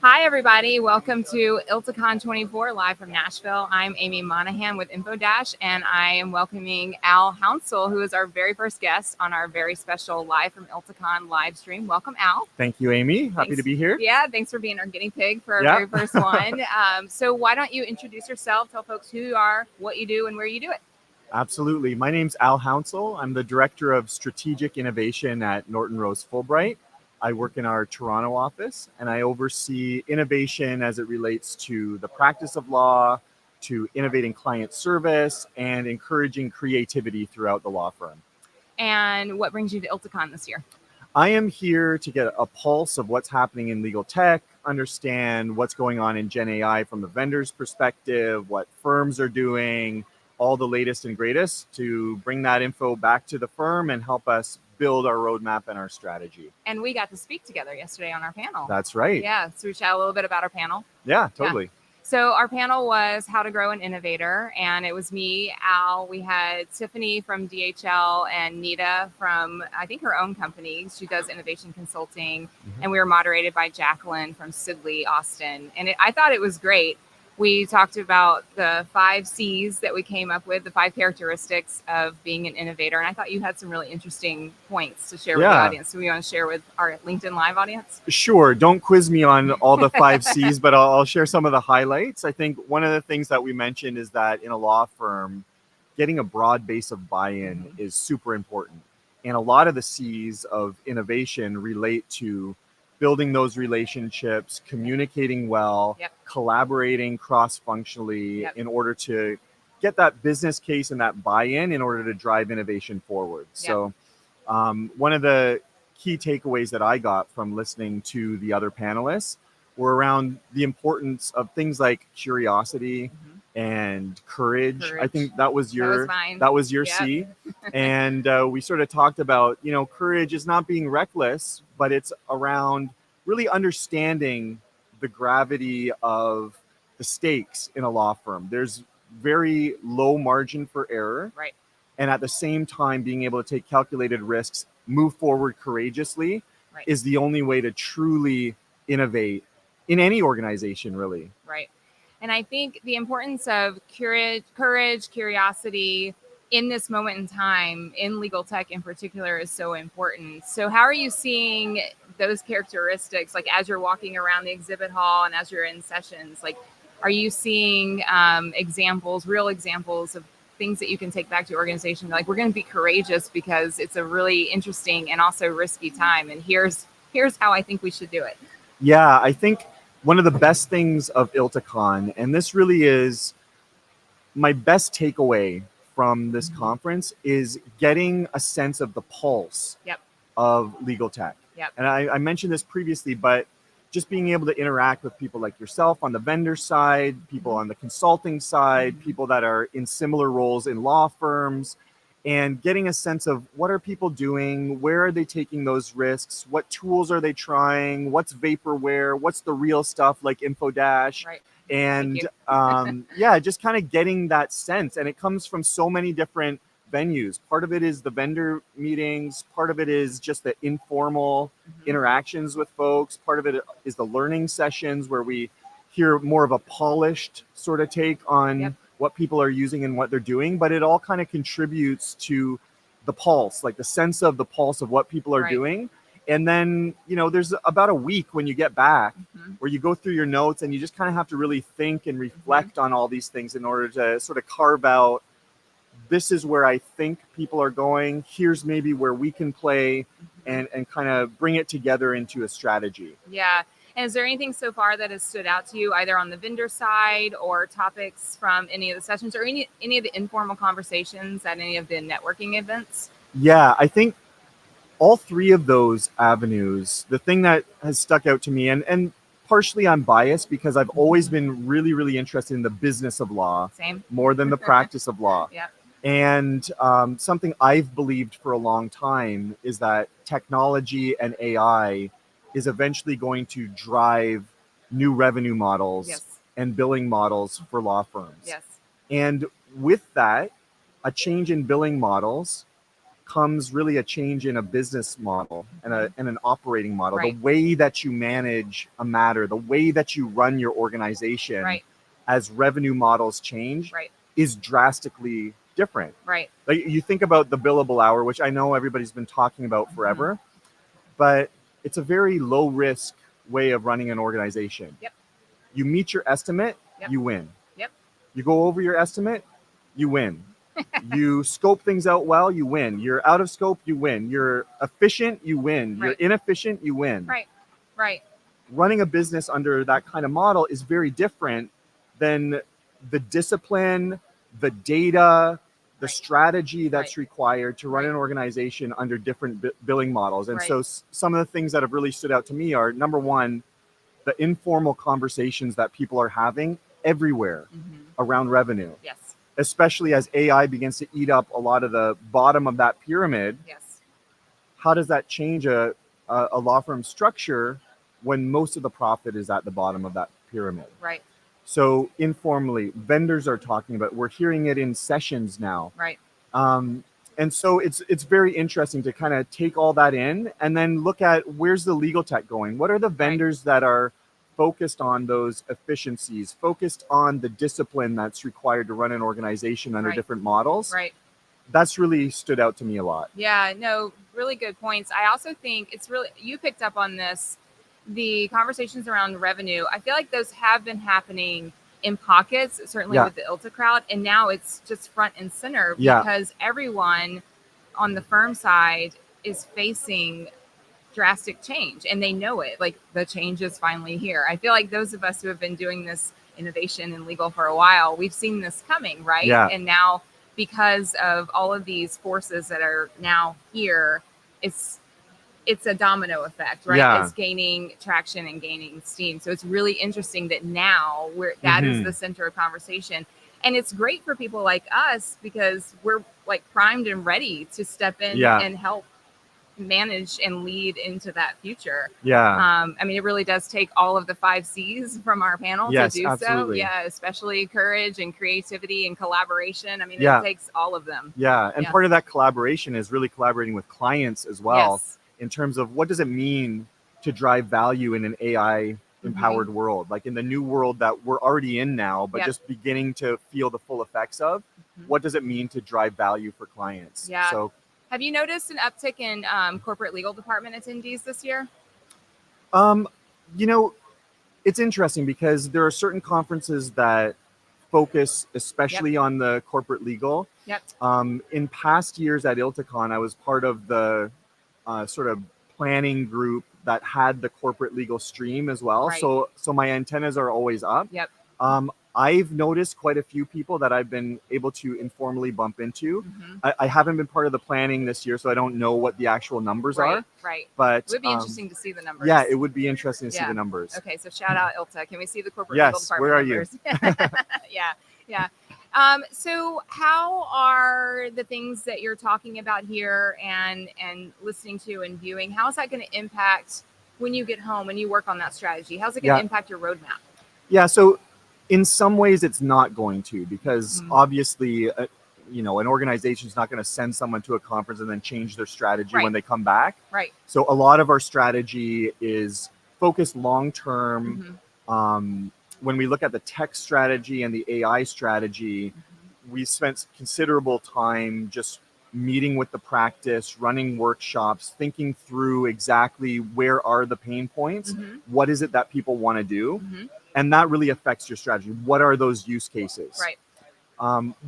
Hi, everybody. Welcome to ILTACON 24 live from Nashville. I'm Amy Monaghan with InfoDash, and I am welcoming Al Hounsell, who is our very first guest on our very special Live from ILTACON live stream. Welcome, Al. Thank you, Amy. Happy to be here. Yeah, thanks for being our guinea pig for our very first one. So why don't you introduce yourself, tell folks who you are, what you do, and where you do it. Absolutely. My name's Al Hounsell. I'm the Director of Strategic Innovation at Norton Rose Fulbright. I work in our Toronto office, and I oversee innovation as it relates to the practice of law, to innovating client service, and encouraging creativity throughout the law firm. And what brings you to ILTACON this year? I am here to get a pulse of what's happening in legal tech, understand what's going on in Gen AI from the vendor's perspective, what firms are doing, all the latest and greatest to bring that info back to the firm and help us build our roadmap and our strategy. And we got to speak together yesterday on our panel. That's right. Yeah, so we chat a little bit about our panel. Yeah, totally. Yeah. So our panel was How to Grow an Innovator, and it was me, Al, we had Tiffany from DHL and Nita from, I think, her own company. She does innovation consulting, and we were moderated by Jacqueline from Sidley, Austin. And I thought it was great. We talked about the 5 C's that we came up with, the 5 characteristics of being an innovator. And I thought you had some really interesting points to share with the audience. So we want to share with our LinkedIn Live audience? Sure. Don't quiz me on all the 5 C's, but I'll share some of the highlights. I think one of the things that we mentioned is that in a law firm, getting a broad base of buy-in is super important. And a lot of the C's of innovation relate to building those relationships, communicating well, collaborating cross-functionally in order to get that business case and that buy-in in order to drive innovation forward. So one of the key takeaways that I got from listening to the other panelists were around the importance of things like curiosity and courage. I think that was your C. And we sort of talked about, courage is not being reckless, but it's around really understanding the gravity of the stakes in a law firm. There's very low margin for error. Right. And at the same time, being able to take calculated risks, move forward courageously is the only way to truly innovate in any organization, really. Right. And I think the importance of courage, curiosity in this moment in time, in legal tech in particular, is so important. So how are you seeing those characteristics, like as you're walking around the exhibit hall and as you're in sessions? Like, are you seeing real examples of things that you can take back to your organization? Like, we're going to be courageous because it's a really interesting and also risky time. And here's how I think we should do it. Yeah, I think one of the best things of ILTACON, and this really is my best takeaway from this conference, is getting a sense of the pulse of legal tech. And I mentioned this previously, but just being able to interact with people like yourself on the vendor side, people on the consulting side, people that are in similar roles in law firms, and getting a sense of what are people doing, where are they taking those risks, what tools are they trying, what's vaporware, what's the real stuff like InfoDash. And just kind of getting that sense. And it comes from so many different venues. Part of it is the vendor meetings. Part of it is just the informal interactions with folks. Part of it is the learning sessions where we hear more of a polished sort of take on what people are using and what they're doing. But it all kind of contributes to the pulse, like the sense of the pulse of what people are doing. And then, there's about a week when you get back where you go through your notes and you just kind of have to really think and reflect on all these things in order to sort of carve out, this is where I think people are going. Here's maybe where we can play and kind of bring it together into a strategy. Yeah. And is there anything so far that has stood out to you, either on the vendor side or topics from any of the sessions or any of the informal conversations at any of the networking events? Yeah, I think all 3 of those avenues, the thing that has stuck out to me, and partially I'm biased because I've always been really, really interested in the business of law more than the practice of law. And something I've believed for a long time is that technology and AI is eventually going to drive new revenue models and billing models for law firms. And with that, a change in billing models comes really a change in a business model and an operating model. Right. The way that you manage a matter, the way that you run your organization, Right. as revenue models change, Right. is drastically different. Right. Like, you think about the billable hour, which I know everybody's been talking about forever, but it's a very low risk way of running an organization. Yep. You meet your estimate, Yep. you win. Yep. You go over your estimate, you win. You scope things out well, you win. You're out of scope, you win. You're efficient, you win. You're Right. inefficient, you win. Right. Right. Running a business under that kind of model is very different than the discipline, the data, the Right. strategy that's Right. required to run Right. an organization under different billing models. And Right. so some of the things that have really stood out to me are, number one, the informal conversations that people are having everywhere around revenue. Yes. Especially as AI begins to eat up a lot of the bottom of that pyramid. Yes. How does that change a law firm structure when most of the profit is at the bottom of that pyramid? Right. So informally, vendors are talking about, we're hearing it in sessions now. Right. And so it's very interesting to kind of take all that in and then look at, where's the legal tech going? What are the vendors that are focused on those efficiencies, focused on the discipline that's required to run an organization under different models? Right. That's really stood out to me a lot. Yeah, no, really good points. I also think it's really, you picked up on this, the conversations around revenue. I feel like those have been happening in pockets, certainly with the ILTA crowd. And now it's just front and center because everyone on the firm side is facing drastic change and they know it. Like, the change is finally here. I feel like those of us who have been doing this innovation and legal for a while, we've seen this coming, right? Yeah. And now, because of all of these forces that are now here, it's a domino effect, right? Yeah. It's gaining traction and gaining steam. So it's really interesting that now that is the center of conversation. And it's great for people like us because we're like primed and ready to step in and help manage and lead into that future. Yeah. I mean, it really does take all of the 5 C's from our panel to do absolutely. so. Yeah, especially courage and creativity and collaboration. I mean, it takes all of them. Yeah. And part of that collaboration is really collaborating with clients as well. Yes. In terms of, what does it mean to drive value in an AI empowered world, like in the new world that we're already in now, but just beginning to feel the full effects of. What does it mean to drive value for clients? Yeah. So, have you noticed an uptick in corporate legal department attendees this year? You know, it's interesting because there are certain conferences that focus especially on the corporate legal. Yep. In past years at ILTACON, I was part of the sort of planning group that had the corporate legal stream as well. Right. So my antennas are always up. Yep. I've noticed quite a few people that I've been able to informally bump into. I haven't been part of the planning this year, so I don't know what the actual numbers are. Right. But it would be interesting to see the numbers. Yeah, it would be interesting to see the numbers. Okay, so shout out ILTA. Can we see the corporate legal department where are numbers? you? Yeah. So how are the things that you're talking about here and listening to and viewing, how is that going to impact when you get home, when you work on that strategy? How's it going to impact your roadmap? Yeah, so in some ways it's not going to, because obviously, an organization is not going to send someone to a conference and then change their strategy when they come back. Right. So a lot of our strategy is focused long-term. When we look at the tech strategy and the AI strategy, we spent considerable time just meeting with the practice, running workshops, thinking through exactly where are the pain points, what is it that people want to do, and that really affects your strategy. What are those use cases? Right.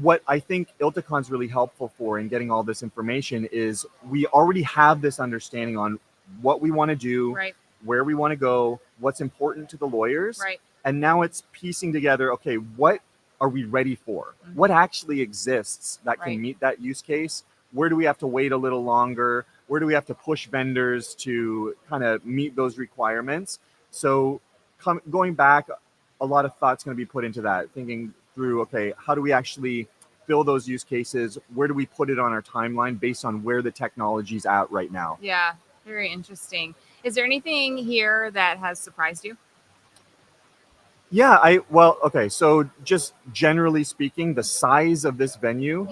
What I think ILTACON's really helpful for in getting all this information is we already have this understanding on what we want to do, where we want to go, what's important to the lawyers. And now it's piecing together, okay, what are we ready for? What actually exists that can meet that use case? Where do we have to wait a little longer? Where do we have to push vendors to kind of meet those requirements? So going back, a lot of thought's going to be put into that, thinking through, okay, how do we actually fill those use cases? Where do we put it on our timeline based on where the technology's at right now? Yeah, very interesting. Is there anything here that has surprised you? Yeah, okay. So just generally speaking, the size of this venue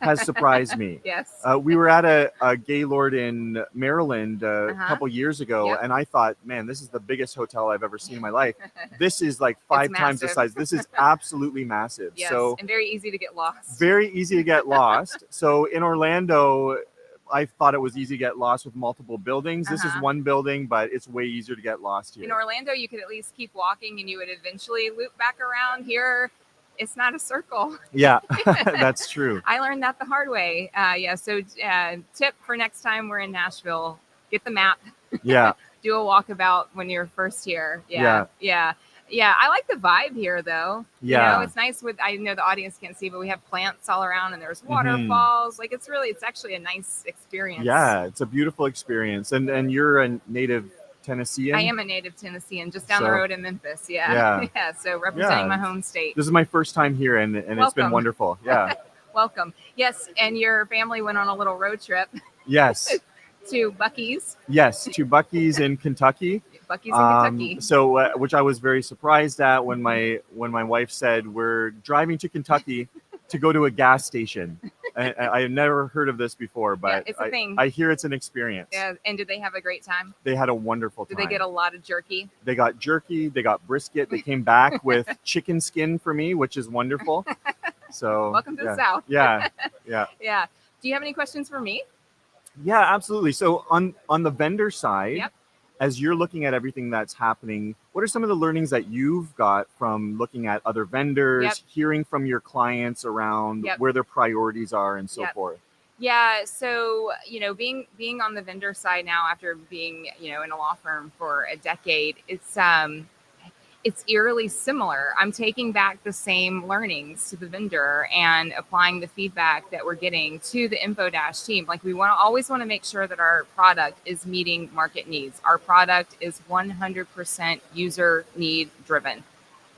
has surprised me. Yes. We were at a Gaylord in Maryland a Uh-huh. couple years ago, Yep. and I thought, man, this is the biggest hotel I've ever seen in my life. This is like It's 5 times the massive. size. This is absolutely massive. Yes, So and very easy to get lost. very easy to get lost. So in Orlando, I thought it was easy to get lost with multiple buildings. This is Uh-huh. one building, but it's way easier to get lost here. In Orlando, you could at least keep walking and you would eventually loop back around. Here, it's not a circle. Yeah, that's true. I learned that the hard way. Yeah, so tip for next time we're in Nashville, get the map. Yeah. Do a walkabout when you're first here. Yeah. Yeah. I like the vibe here, though. Yeah. You know, it's nice with, I know the audience can't see, but we have plants all around and there's waterfalls. Like it's actually a nice experience. Yeah, it's a beautiful experience. And you're a native Tennessean? I am a native Tennessean, just down the road in Memphis. Yeah. Yeah. So representing my home state. This is my first time here, and it's been wonderful. Yeah. Welcome. Yes, and your family went on a little road trip. Yes. To Buc-ee's. Yes, to Buc-ee's in Kentucky. Buc-ee's in Kentucky. So, which I was very surprised at when my wife said we're driving to Kentucky to go to a gas station. I have never heard of this before, but it's a thing. I hear it's an experience. Yeah, and did they have a great time? They had a wonderful time. Did they get a lot of jerky? They got jerky. They got brisket. They came back with chicken skin for me, which is wonderful. So welcome to the South. Yeah. Yeah. Do you have any questions for me? Yeah, absolutely. So on the vendor side, yep. As you're looking at everything that's happening, what are some of the learnings that you've got from looking at other vendors, yep. hearing from your clients around yep. where their priorities are and so yep. forth? Yeah. So, being on the vendor side now after being, in a law firm for a decade, it's eerily similar. I'm taking back the same learnings to the vendor and applying the feedback that we're getting to the InfoDash team. Like we always want to make sure that our product is meeting market needs. Our product is 100% user need driven,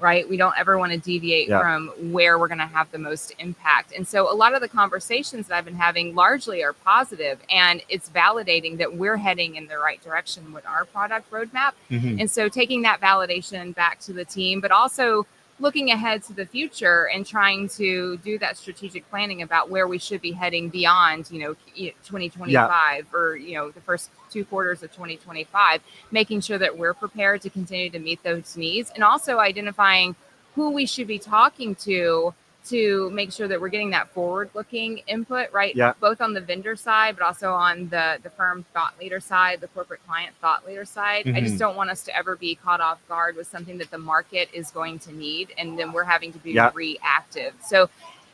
right? We don't ever want to deviate from where we're going to have the most impact. And so a lot of the conversations that I've been having largely are positive, and it's validating that we're heading in the right direction with our product roadmap. Mm-hmm. And so taking that validation back to the team, but also looking ahead to the future and trying to do that strategic planning about where we should be heading beyond, 2025 or, the first 2 quarters of 2025, making sure that we're prepared to continue to meet those needs, and also identifying who we should be talking to make sure that we're getting that forward-looking input, right? Yeah. Both on the vendor side, but also on the firm thought leader side, the corporate client thought leader side. Mm-hmm. I just don't want us to ever be caught off guard with something that the market is going to need, and then we're having to be reactive. So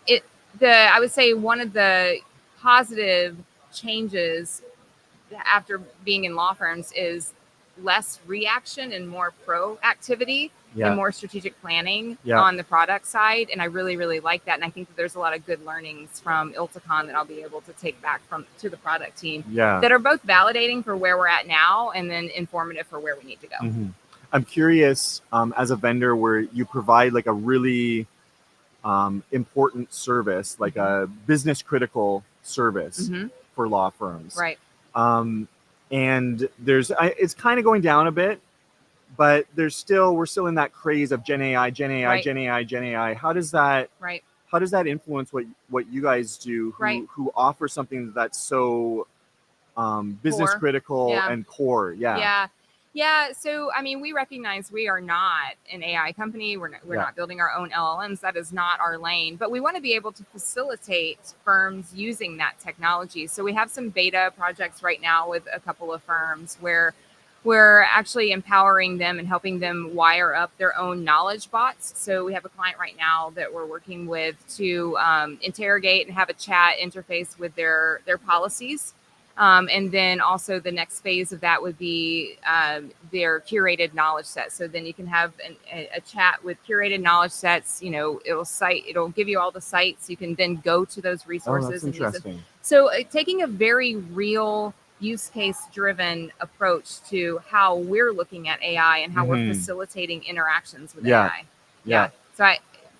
I would say one of the positive changes after being in law firms is less reaction and more proactivity and more strategic planning on the product side. And I really, really like that. And I think that there's a lot of good learnings from ILTACON that I'll be able to take back to the product team that are both validating for where we're at now and then informative for where we need to go. Mm-hmm. I'm curious, as a vendor where you provide like a really important service, like a business critical service for law firms. Right. And it's kind of going down a bit, but we're still in that craze of Gen AI. How does that influence what you guys do who offer something that's so business critical and core? Yeah. So, we recognize we are not an AI company. We're not building our own LLMs. That is not our lane, but we want to be able to facilitate firms using that technology. So we have some beta projects right now with a couple of firms where we're actually empowering them and helping them wire up their own knowledge bots. So we have a client right now that we're working with to interrogate and have a chat interface with their policies. And then also the next phase of that would be their curated knowledge set. So then you can have a chat with curated knowledge sets. It'll give you all the sites. You can then go to those resources. That's interesting. So taking a very real use case driven approach to how we're looking at AI and how we're facilitating interactions with AI. Yeah. So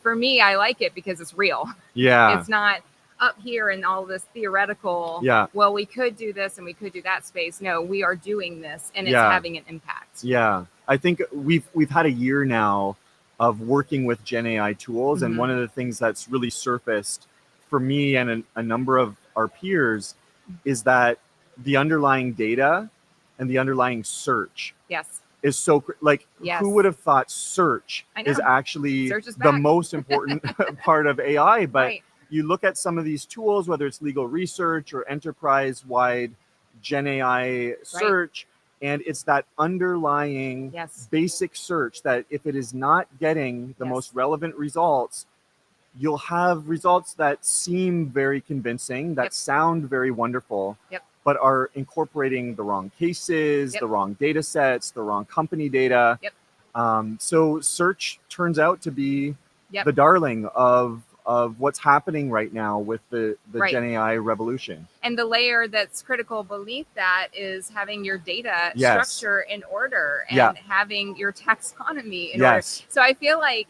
for me, I like it because it's real. Yeah. It's not up here in all this theoretical, well, we could do this and we could do that space. No, we are doing this and it's having an impact. Yeah. I think we've had a year now of working with Gen AI tools. And Mhm. one of the things that's really surfaced for me and a number of our peers is that the underlying data and the underlying search Yes. is so like, Yes. who would have thought search I know. is actually Search is the back. most important part of AI? But Right. you look at some of these tools, whether it's legal research or enterprise-wide Gen AI search, and it's that underlying Yes. basic search that if it is not getting the Yes. most relevant results, you'll have results that seem very convincing, that Yep. sound very wonderful, Yep. but are incorporating the wrong cases, Yep. the wrong data sets, the wrong company data. Yep. So search turns out to be Yep. the darling of what's happening right now with the Right. Gen AI revolution. And the layer that's critical beneath that is having your data Yes. structure in order and Yeah. having your taxonomy in Yes. order. So I feel like,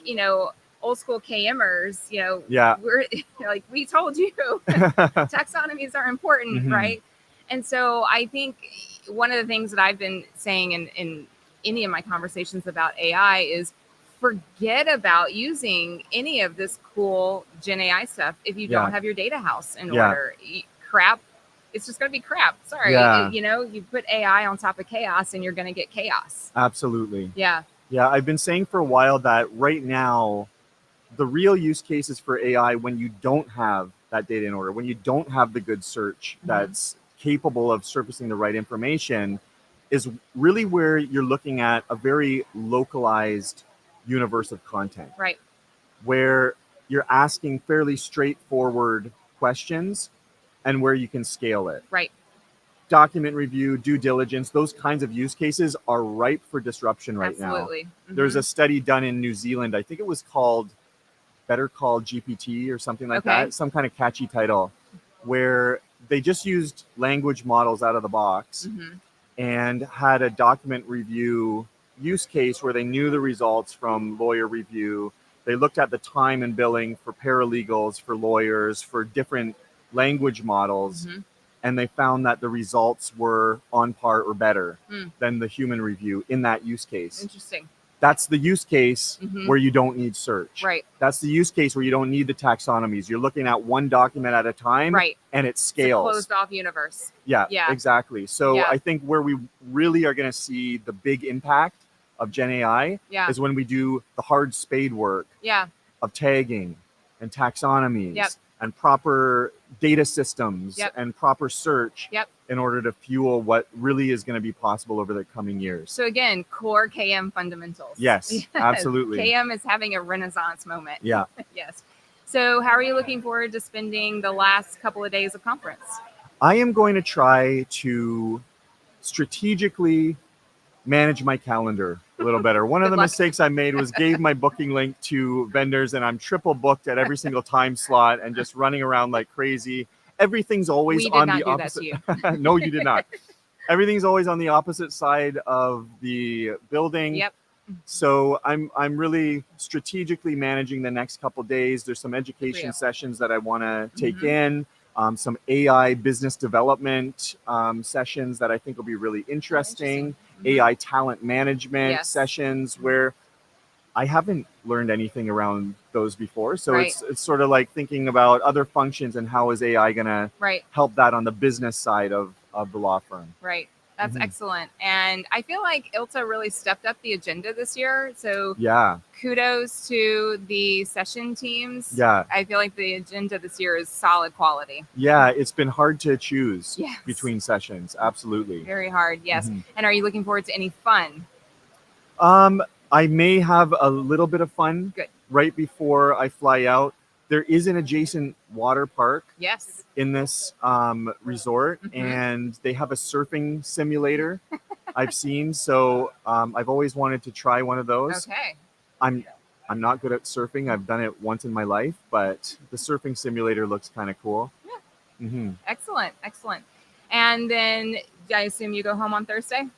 old school KMers, Yeah. we're like, we told you taxonomies are important, Mhm. right? And so I think one of the things that I've been saying in any of my conversations about AI is forget about using any of this cool Gen AI stuff if you Yeah. don't have your data house in Yeah. order. Crap, it's just going to be crap. Sorry. Yeah. You put AI on top of chaos and you're going to get chaos. Absolutely. Yeah. Yeah, I've been saying for a while that right now, the real use cases for AI, when you don't have that data in order, when you don't have the good search that's capable of surfacing the right information, is really where you're looking at a very localized universe of content, Right. where you're asking fairly straightforward questions and where you can scale it. Right. Document review, due diligence, those kinds of use cases are ripe for disruption right now. Absolutely. There's a study done in New Zealand, I think it was called Better Call GPT or something like Okay. that, some kind of catchy title, where they just used language models out of the box and had a document review use case where they knew the results from lawyer review. They looked at the time and billing for paralegals, for lawyers, for different language models, and they found that the results were on par or better than the human review in that use case. Interesting. That's the use case where you don't need search. Right. That's the use case where you don't need the taxonomies. You're looking at one document at a time, Right. and it scales. It's a closed off universe. Yeah, Yeah. exactly. So Yeah. I think where we really are going to see the big impact of Gen AI is when we do the hard spade work of tagging and taxonomies and proper data systems and proper search in order to fuel what really is going to be possible over the coming years. So again, core KM fundamentals. Yes, absolutely. KM is having a renaissance moment. Yeah. Yes. So how are you looking forward to spending the last couple of days of conference? I am going to try to strategically manage my calendar a little better. One of the mistakes I made was gave my booking link to vendors, and I'm triple booked at every single time slot and just running around like crazy. Everything's always on the opposite. No, you did not. Everything's always on the opposite side of the building. Yep. So I'm really strategically managing the next couple days. There's some education sessions that I want to take in. Some AI business development sessions that I think will be really interesting. AI talent management sessions where I haven't learned anything around those before. So it's sort of like thinking about other functions and how is AI going to help that on the business side of the law firm. Right. That's excellent. And I feel like ILTA really stepped up the agenda this year. So kudos to the session teams. Yeah. I feel like the agenda this year is solid quality. Yeah, it's been hard to choose between sessions. Absolutely. Very hard. Yes. And are you looking forward to any fun? I may have a little bit of fun right before I fly out. There is an adjacent water park in this resort, and they have a surfing simulator I've seen. So I've always wanted to try one of those. Okay. I'm not good at surfing. I've done it once in my life, but the surfing simulator looks kind of cool. Yeah. Excellent. Excellent. And then I assume you go home on Thursday?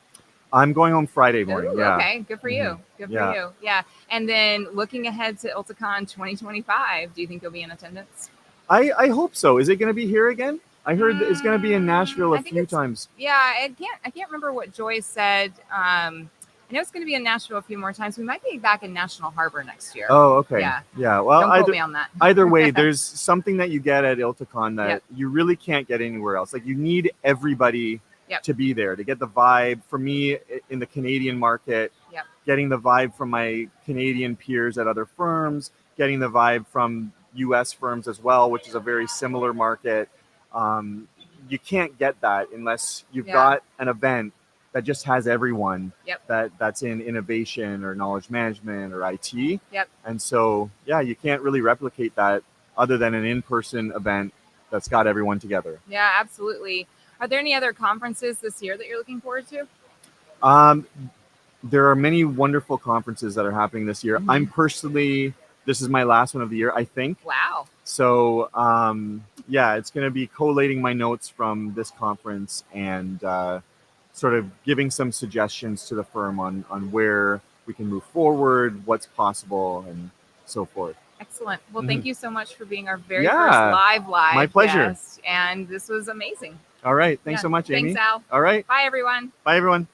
I'm going home Friday morning. Ooh, okay, good for you. Good for you. Yeah. And then looking ahead to ILTACON 2025, do you think you'll be in attendance? I hope so. Is it going to be here again? I heard it's going to be in Nashville a few times. Yeah, I can't remember what Joy said. I I know it's going to be in Nashville a few more times. We might be back in National Harbor next year. Oh, okay. Yeah. Yeah. Well, Don't quote me on that. either way, there's something that you get at ILTACON that Yep. you really can't get anywhere else. Like, you need everybody Yep. to be there to get the vibe. For me, in the Canadian market, Yep. getting the vibe from my Canadian peers at other firms, getting the vibe from US firms as well, which is a very similar market. You can't get that unless you've Yeah. got an event that just has everyone Yep. that's in innovation or knowledge management or IT. Yep. And so, yeah, you can't really replicate that other than an in-person event that's got everyone together. Yeah, absolutely. Are there any other conferences this year that you're looking forward to? There are many wonderful conferences that are happening this year. I'm personally, this is my last one of the year, I think. Wow. So, yeah, it's going to be collating my notes from this conference and sort of giving some suggestions to the firm on where we can move forward, what's possible, and so forth. Excellent. Well, thank you so much for being our very Yeah, first live my pleasure. guest. And this was amazing. All right. Thanks so much, Amy. Thanks, Al. All right. Bye, everyone. Bye, everyone.